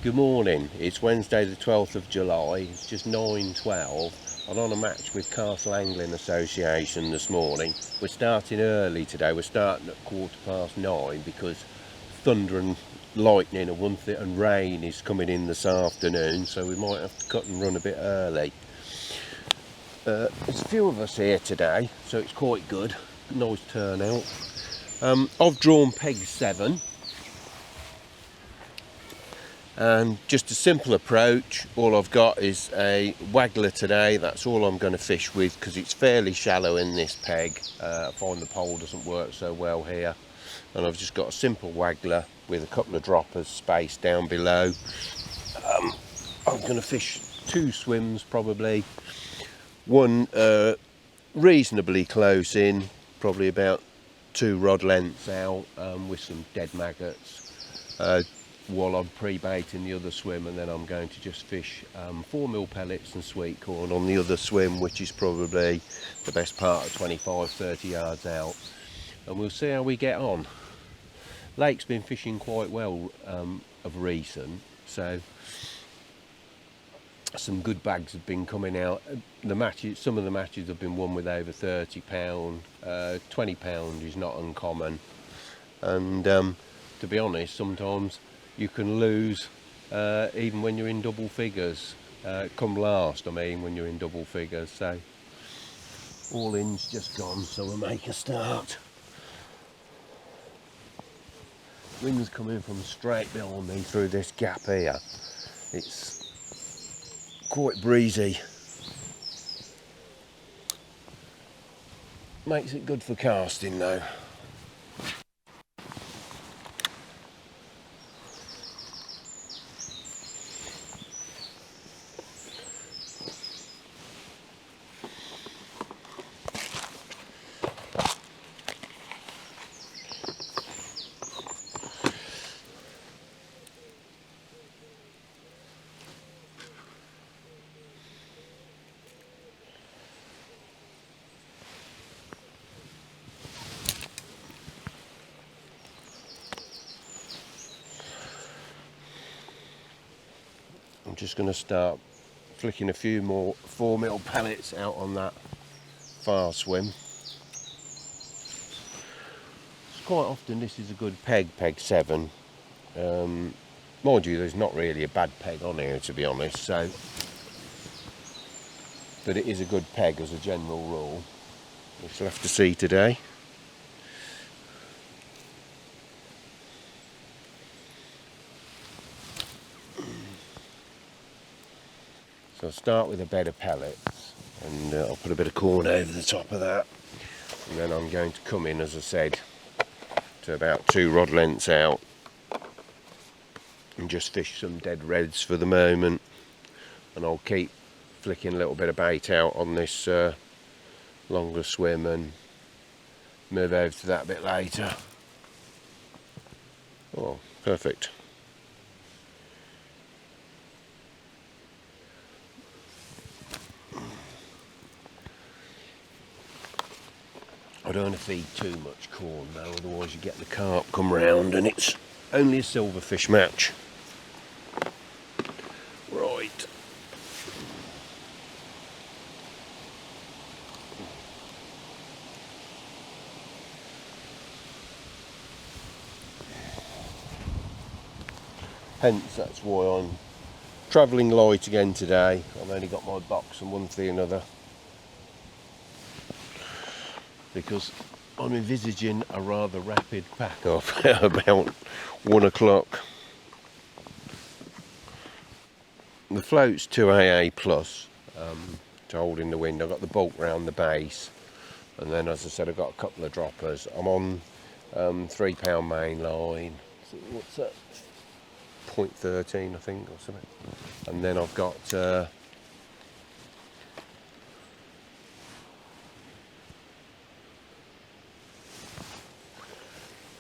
Good morning, it's Wednesday the 12th of July, it's just 9:12. I'm on a match with Castle Angling Association this morning. We're starting early today, we're starting at 9:15 because thunder and lightning and rain is coming in this afternoon, so we might have to cut and run a bit early. There's a few of us here today, so it's quite good, nice turnout. I've drawn peg 7. And just a simple approach. All I've got is a waggler today. That's all I'm going to fish with because it's fairly shallow in this peg. I find the pole doesn't work so well here, and I've just got a simple waggler with a couple of droppers spaced down below. I'm going to fish 2 swims probably. One reasonably close in, probably about 2 rod lengths out, with some dead maggots. While I'm pre-baiting the other swim, and then I'm going to just fish 4mm pellets and sweet corn on the other swim, which is probably the best part of 25-30 yards out, and we'll see how we get on. Lake's been fishing quite well of recent, so some good bags have been coming out. The matches, some of the matches have been won with over £30. £20 is not uncommon, and to be honest, sometimes you can lose even when you're in double figures. Come last, I mean, when you're in double figures. So all in's just gone, so we'll make a start. Wind's coming from straight behind me through this gap here. It's quite breezy. Makes it good for casting though. I'm just going to start flicking a few more 4mm pellets out on that far swim. Quite often this is a good peg 7. Mind you, there's not really a bad peg on here, to be honest, so, but it is a good peg as a general rule. We shall have to see today. So I'll start with a bed of pellets, and I'll put a bit of corn over the top of that, and then I'm going to come in, as I said, to about 2 rod lengths out and just fish some dead reds for the moment, and I'll keep flicking a little bit of bait out on this longer swim and move over to that a bit later. Oh, perfect. I don't want to feed too much corn though, otherwise you get the carp come round, and it's only a silverfish match. Right. Hence, that's why I'm travelling light again today. I've only got my box and one thing another, because I'm envisaging a rather rapid pack off at about 1 o'clock. The float's 2AA plus to hold in the wind. I've got the bulk round the base, and then, as I said, I've got a couple of droppers. I'm on £3 main line. So what's that? 0.13, I think, or something. And then I've got a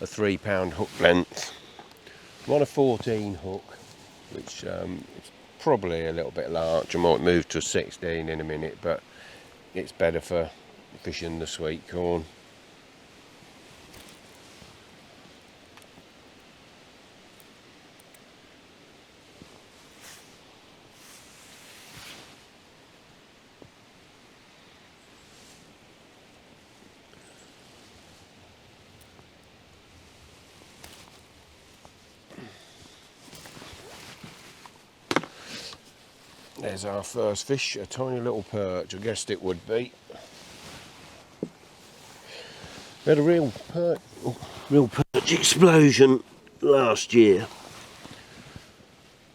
£3 hook length. I'm on a 14 hook, which is probably a little bit large. I might move to a 16 in a minute, but it's better for fishing the sweet corn. There's our first fish, a tiny little perch. I guessed it would be. We had a real perch explosion last year,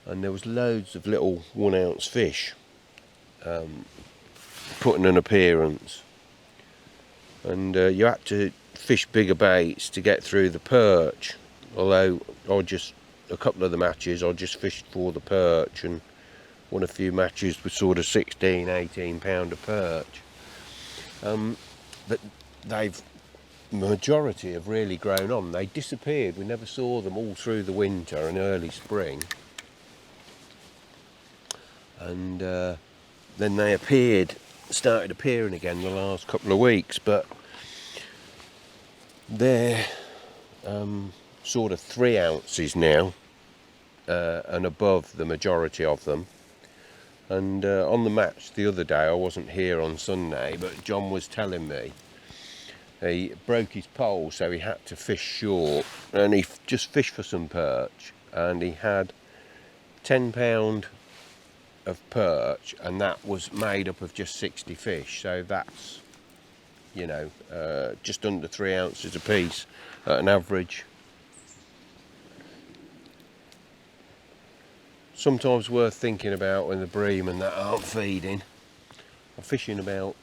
and there was loads of little 1 ounce fish putting an appearance, and you had to fish bigger baits to get through the perch. Although a couple of the matches I just fished for the perch, and won a few matches with sort of 16-18 pounder perch. But majority have really grown on. They disappeared. We never saw them all through the winter and early spring, and then they started appearing again the last couple of weeks. But they're sort of 3 ounces now and above the majority of them. And on the match the other day, I wasn't here on Sunday, but John was telling me he broke his pole, so he had to fish short, and he just fished for some perch, and he had 10 pound of perch, and that was made up of just 60 fish. So that's, you know, just under 3 ounces a piece at an average. Sometimes worth thinking about when the bream and that aren't feeding. I'm fishing about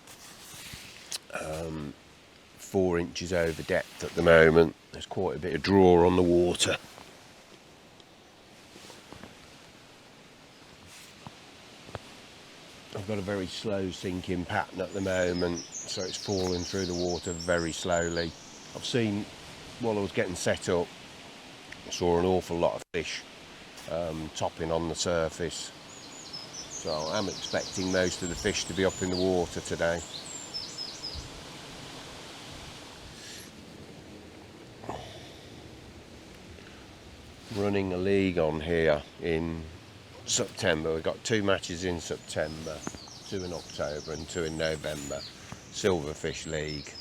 4 inches over depth at the moment. There's quite a bit of draw on the water. I've got a very slow sinking pattern at the moment, so it's falling through the water very slowly. I've seen, while I was getting set up, I saw an awful lot of fish topping on the surface, so I'm expecting most of the fish to be up in the water today. Running a league on here in September. We've got 2 matches in September, 2 in October and 2 in November. Silverfish League.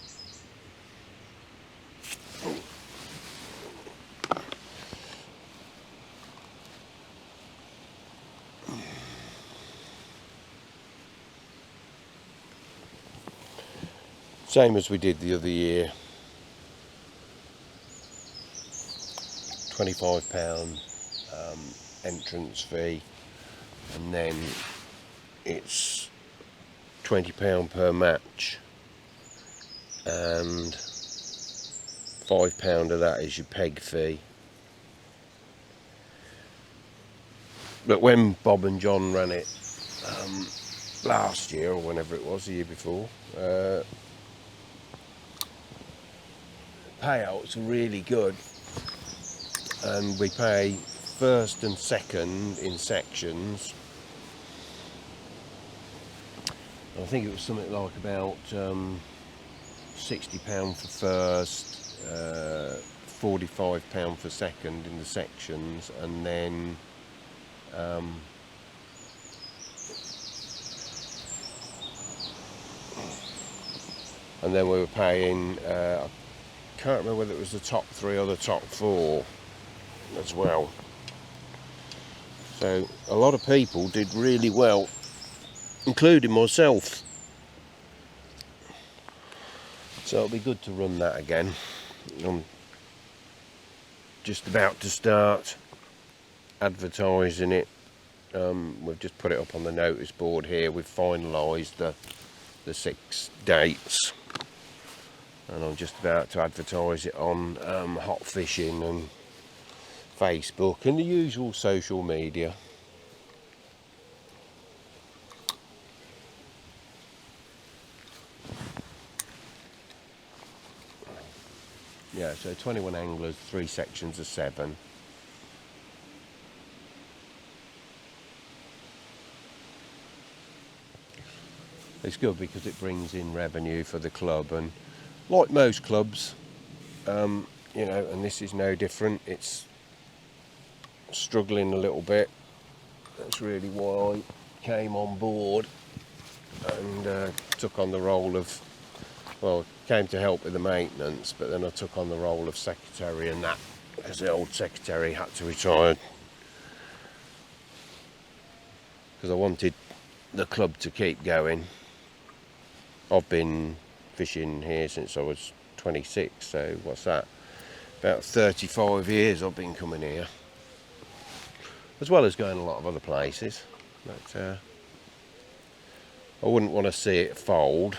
Same as we did the other year. £25 entrance fee, and then it's £20 per match, and £5 of that is your peg fee. But when Bob and John ran it last year, or whenever it was, the year before, payouts are really good, and we pay first and second in sections. I think it was something like about £60 for first, £45 for second in the sections, and then we were paying, I can't remember whether it was the top 3 or the top 4 as well. So a lot of people did really well, including myself. So it'll be good to run that again. I'm just about to start advertising it. We've just put it up on the notice board here. We've finalised the 6 dates, and I'm just about to advertise it on Hot Fishing and Facebook and the usual social media. Yeah, so 21 anglers, 3 sections of 7. It's good because it brings in revenue for the club, and like most clubs, you know, and this is no different, it's struggling a little bit. That's really why I came on board and took on the role of, well, came to help with the maintenance, but then I took on the role of secretary, and that, as the old secretary had to retire, because I wanted the club to keep going. I've been fishing here since I was 26, so what's that? About 35 years I've been coming here, as well as going a lot of other places. But I wouldn't want to see it fold.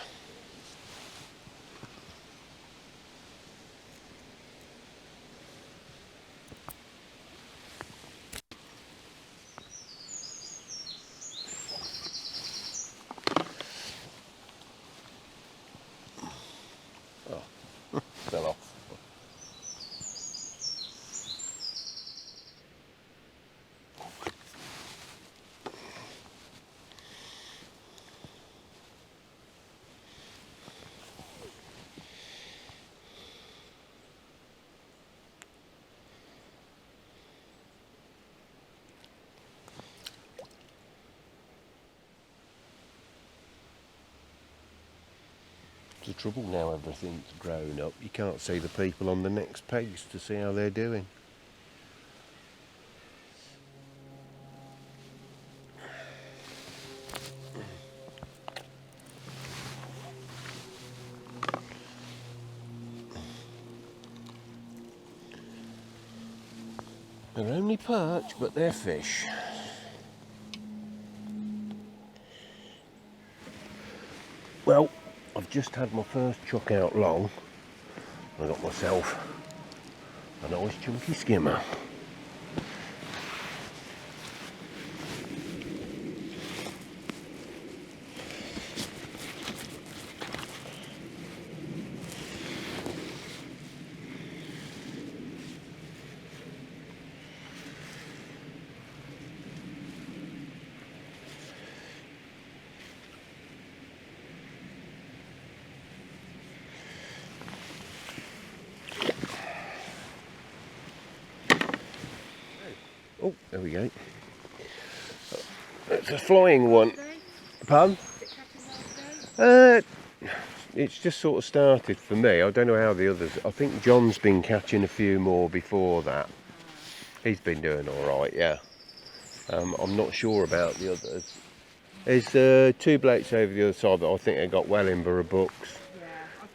Oh, fell off. The trouble now, everything's grown up, you can't see the people on the next pegs to see how they're doing. They're only perch, but they're fish. Well, I've just had my first chuck out long. I got myself a nice chunky skimmer. Oh, there we go. It's a flying one. Pardon? It's just sort of started for me. I don't know how the others... I think John's been catching a few more before that. He's been doing all right, yeah. I'm not sure about the others. There's two blokes over the other side that I think they got well in Books.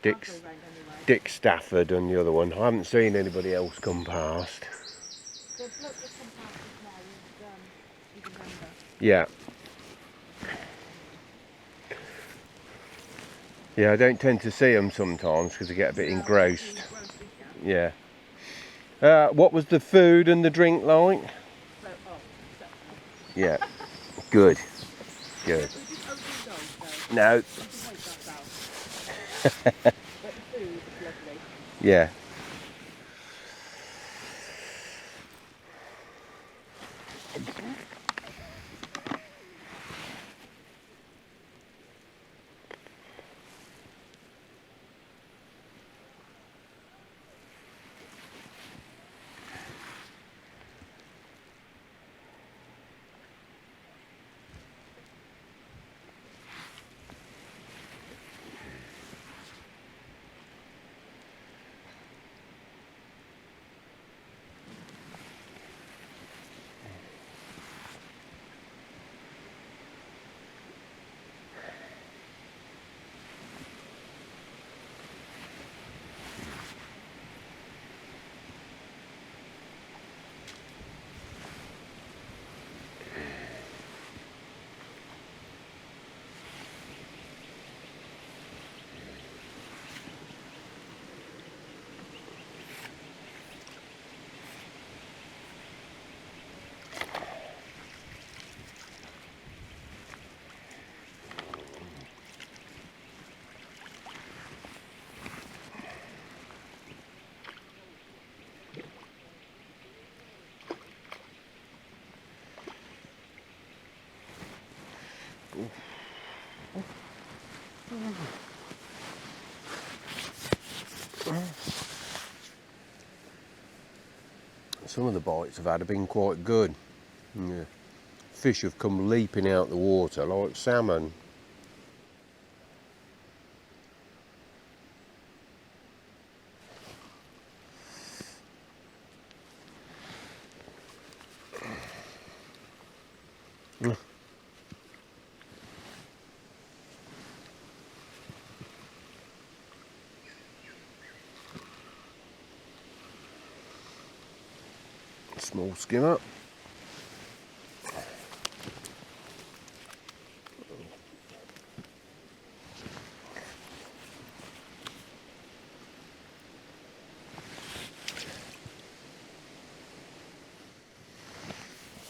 Yeah, Dick Stafford and the other one. I haven't seen anybody else come past. Yeah. Yeah, I don't tend to see them sometimes because I get a bit engrossed. Yeah. What was the food and the drink like? Yeah. Good. Good. No. Yeah. Some of the bites I've had have been quite good. Yeah. Fish have come leaping out the water like salmon. Small skimmer.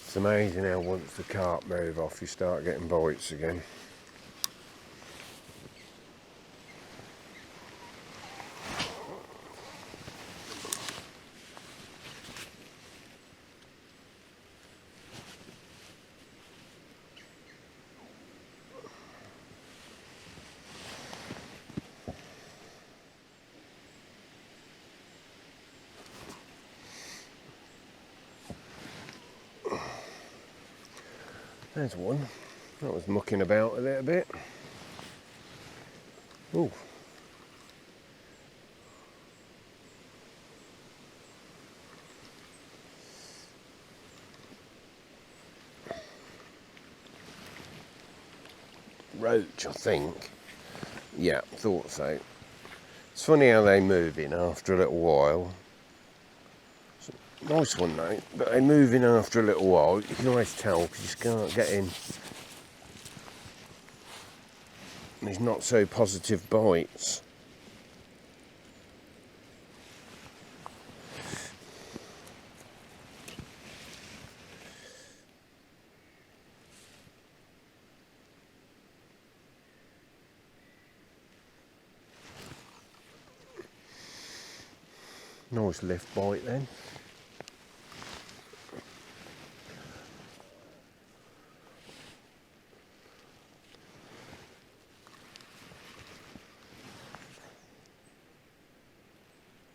It's amazing how once the carp move off you start getting bites again. There's one. That was mucking about a little bit. Ooh. Roach, I think. Yeah, thought so. It's funny how they move in after a little while. It's a nice one though, but they move in after a little while. You can always tell because you just can't get in. These not so positive bites. Nice lift bite then.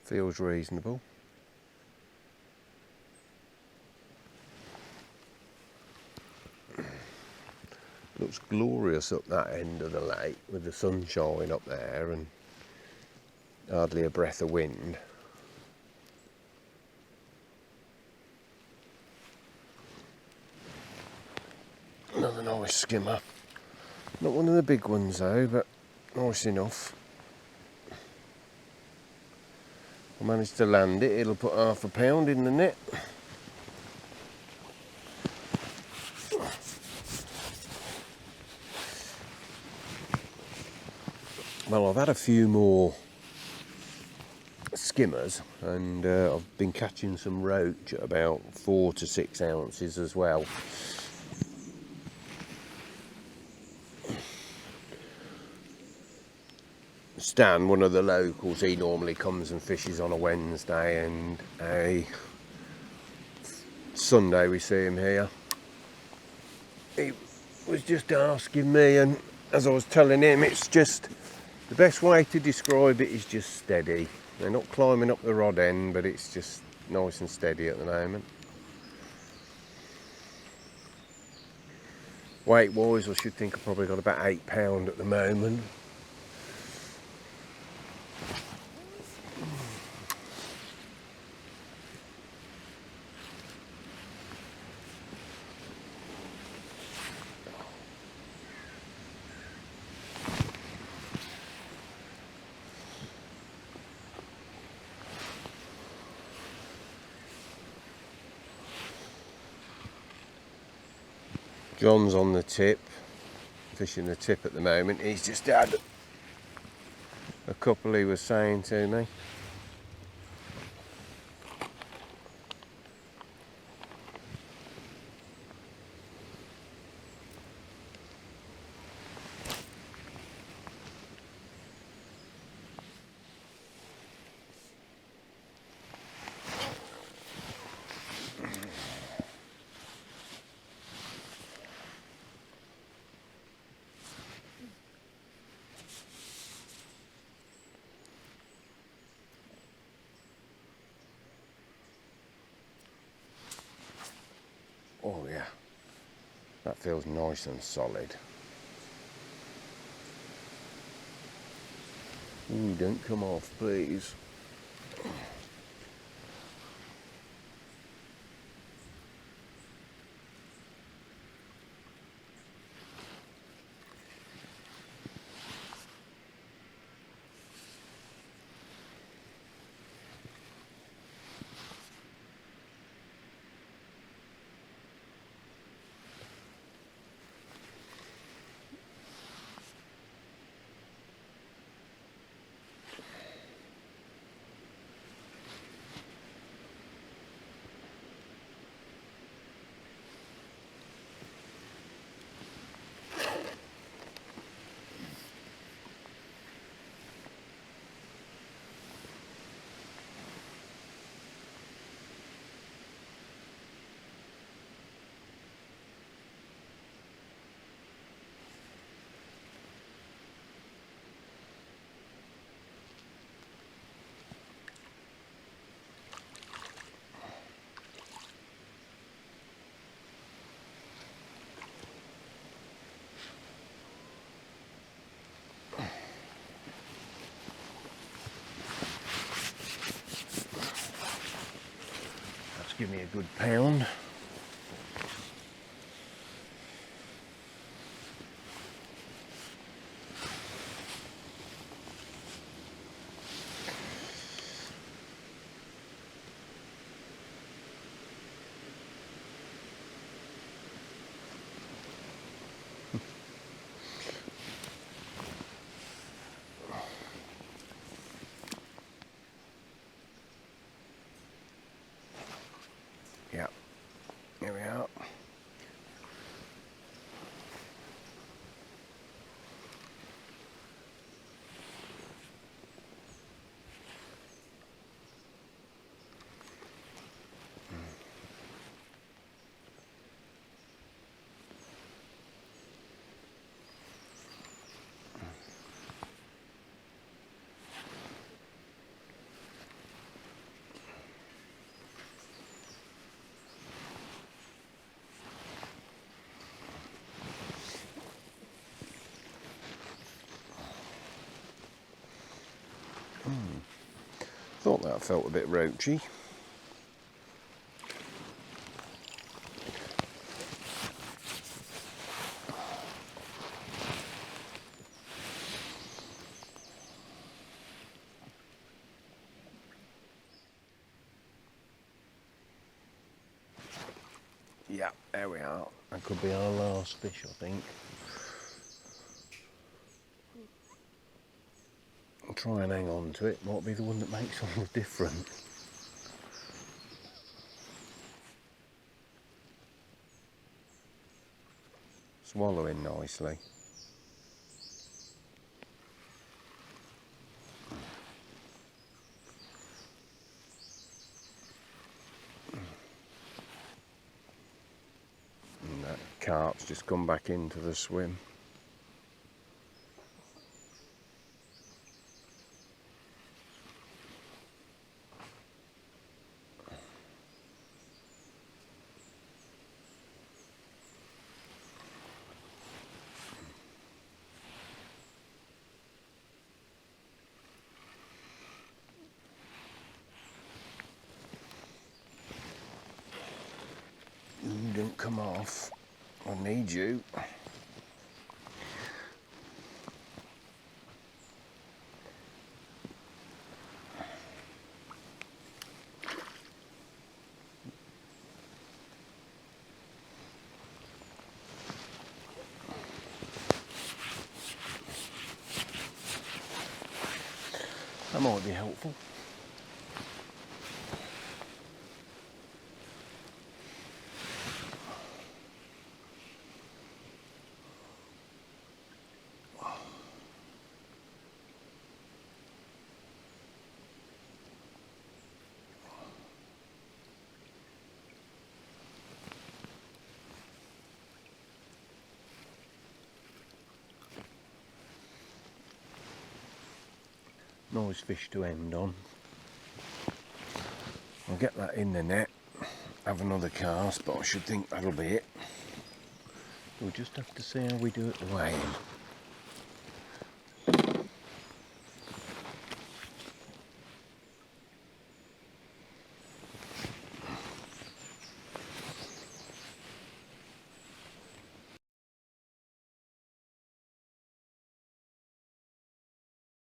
Feels reasonable. Looks glorious up that end of the lake with the sunshine up there and hardly a breath of wind. Another nice skimmer. Not one of the big ones though, but nice enough. I managed to land it, it'll put half a pound in the net. Well, I've had a few more skimmers and I've been catching some roach at about 4 to 6 ounces as well. Stan, one of the locals, he normally comes and fishes on a Wednesday, and a Sunday we see him here. He was just asking me, and as I was telling him, it's just the best way to describe it is just steady. They're not climbing up the rod end, but it's just nice and steady at the moment. Weight wise, I should think I've probably got about 8 pound at the moment. John's on the tip, fishing the tip at the moment. He's just had a couple he was saying to me. Oh yeah, that feels nice and solid. Ooh, don't come off, please. give me a good pound. Yeah, here we are. Thought that felt a bit roachy. Yeah, there we are. That could be our last fish, I think. I'll try and hang on to it. Might be the one that makes all the difference. Swallowing nicely. And that carp's just come back into the swim. Don't come off. I need you. That might be helpful. Nice fish to end on. I'll get that in the net, have another cast, but I should think that'll be it. We'll just have to see how we do at the weigh-in.